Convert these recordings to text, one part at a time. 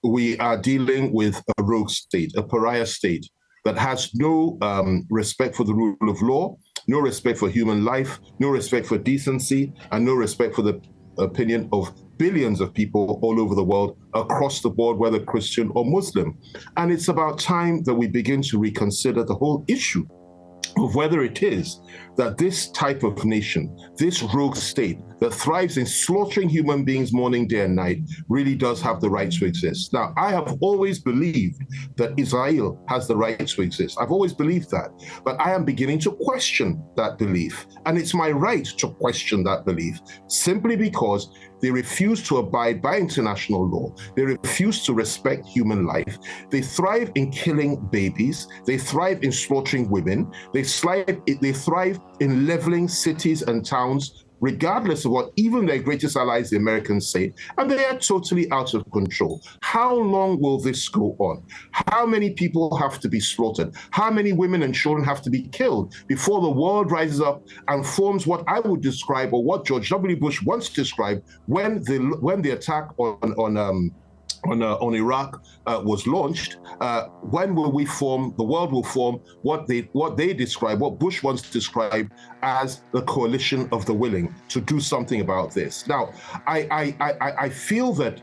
we are dealing with a rogue state, a pariah state that has no respect for the rule of law, no respect for human life, no respect for decency, and no respect for the opinion of billions of people all over the world, across the board, whether Christian or Muslim. And it's about time that we begin to reconsider the whole issue of whether it is that this type of nation, this rogue state that thrives in slaughtering human beings morning, day, and night, really does have the right to exist. Now, I have always believed that Israel has the right to exist. I've always believed that, but I am beginning to question that belief. And it's my right to question that belief simply because they refuse to abide by international law. They refuse to respect human life. They thrive in killing babies. They thrive in slaughtering women. They thrive in leveling cities and towns, regardless of what even their greatest allies, the Americans, say, and they are totally out of control. How long will this go on? How many people have to be slaughtered? How many women and children have to be killed before the world rises up and forms what I would describe, or what George W. Bush once described when the attack on Iraq was launched? When will we form? The world will form what they describe, what Bush once described as the coalition of the willing to do something about this. Now, I feel that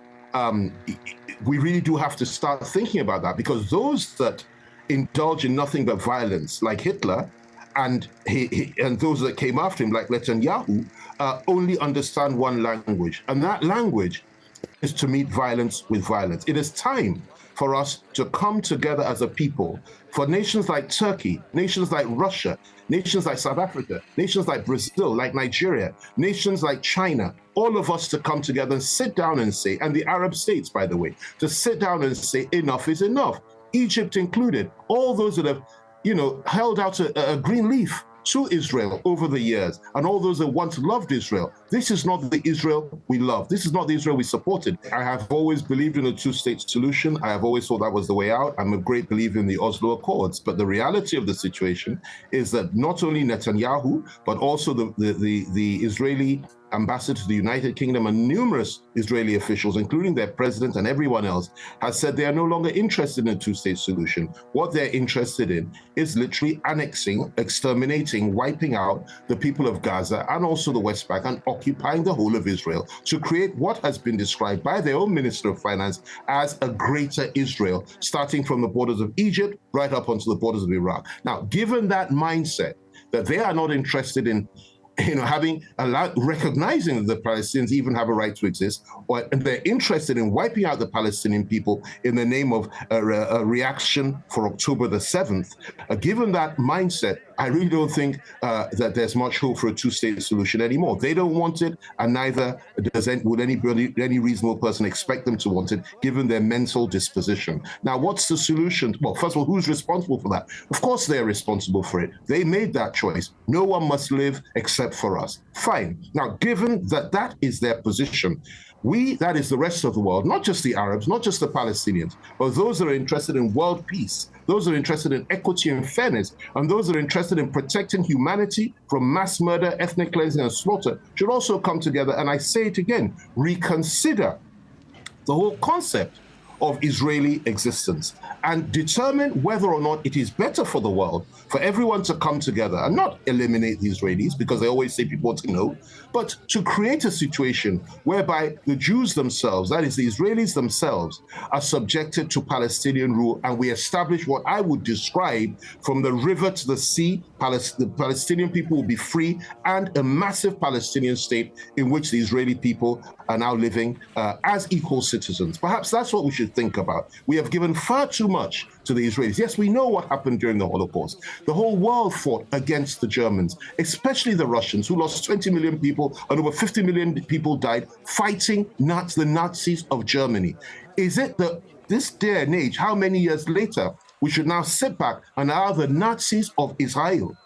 we really do have to start thinking about that, because those that indulge in nothing but violence, like Hitler, and those that came after him, like Netanyahu, only understand one language, and that language is to meet violence with violence. It is time for us to come together as a people, for nations like Turkey, nations like Russia, nations like South Africa, nations like Brazil, like Nigeria, nations like China, all of us to come together and sit down and say, and the Arab states, by the way, to sit down and say enough is enough. Egypt included, all those that have, held out a green leaf to Israel over the years, and all those that once loved Israel. This is not the Israel we love. This is not the Israel we supported. I have always believed in a two-state solution. I have always thought that was the way out. I'm a great believer in the Oslo Accords. But the reality of the situation is that not only Netanyahu, but also the Israeli ambassador to the United Kingdom and numerous Israeli officials, including their president and everyone else, has said they are no longer interested in a two-state solution. What they're interested in is literally annexing, exterminating, wiping out the people of Gaza and also the West Bank, and occupying the whole of Israel to create what has been described by their own Minister of Finance as a greater Israel, starting from the borders of Egypt right up onto the borders of Iraq. Now, given that mindset, that they are not interested in recognizing that the Palestinians even have a right to exist, and they're interested in wiping out the Palestinian people in the name of a reaction for October the 7th. Given that mindset, I really don't think that there's much hope for a two-state solution anymore. They don't want it, and neither would any reasonable person expect them to want it, given their mental disposition. Now, what's the solution? Well, first of all, who's responsible for that? Of course, they're responsible for it. They made that choice. No one must live except for us. Fine. Now, given that that is their position, that is the rest of the world, not just the Arabs, not just the Palestinians, but those that are interested in world peace, those that are interested in equity and fairness, and those that are interested in protecting humanity from mass murder, ethnic cleansing, and slaughter, should also come together, and I say it again, reconsider the whole concept of Israeli existence and determine whether or not it is better for the world for everyone to come together and not eliminate the Israelis, because they always say people want to know, but to create a situation whereby the Jews themselves, that is the Israelis themselves, are subjected to Palestinian rule, and we establish what I would describe from the river to the sea. The Palestinian people will be free, and a massive Palestinian state in which the Israeli people are now living as equal citizens. Perhaps that's what we should think about. We have given far too much to the Israelis. Yes, we know what happened during the Holocaust. The whole world fought against the Germans, especially the Russians, who lost 20 million people, and over 50 million people died fighting the Nazis of Germany. Is it that this day and age, how many years later, we should now sit back and allow the Nazis of Israel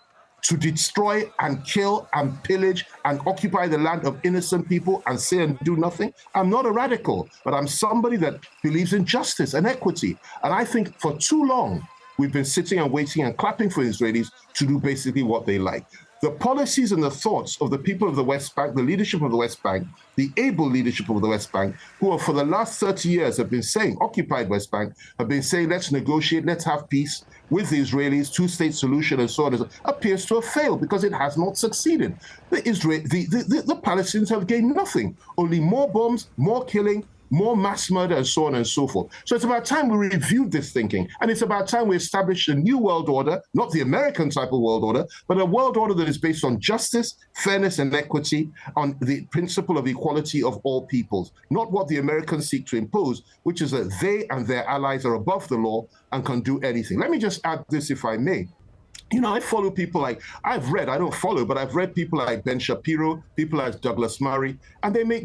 to destroy and kill and pillage and occupy the land of innocent people and say and do nothing? I'm not a radical, but I'm somebody that believes in justice and equity. And I think for too long, we've been sitting and waiting and clapping for Israelis to do basically what they like. the policies and the thoughts of the people of the West Bank, the leadership of the West Bank, the able leadership of the West Bank, who for the last 30 years have been saying, occupied West Bank, have been saying, let's negotiate, let's have peace with the Israelis, two-state solution, and so on, appears to have failed because it has not succeeded. The Palestinians have gained nothing, only more bombs, more killing, more mass murder, and so on and so forth. So it's about time we reviewed this thinking, and it's about time we established a new world order, not the American type of world order, but a world order that is based on justice, fairness, and equity, on the principle of equality of all peoples, not what the Americans seek to impose, which is that they and their allies are above the law and can do anything. Let me just add this, if I may. You know, I follow people like, I don't follow, but I've read people like Ben Shapiro, people like Douglas Murray, and they make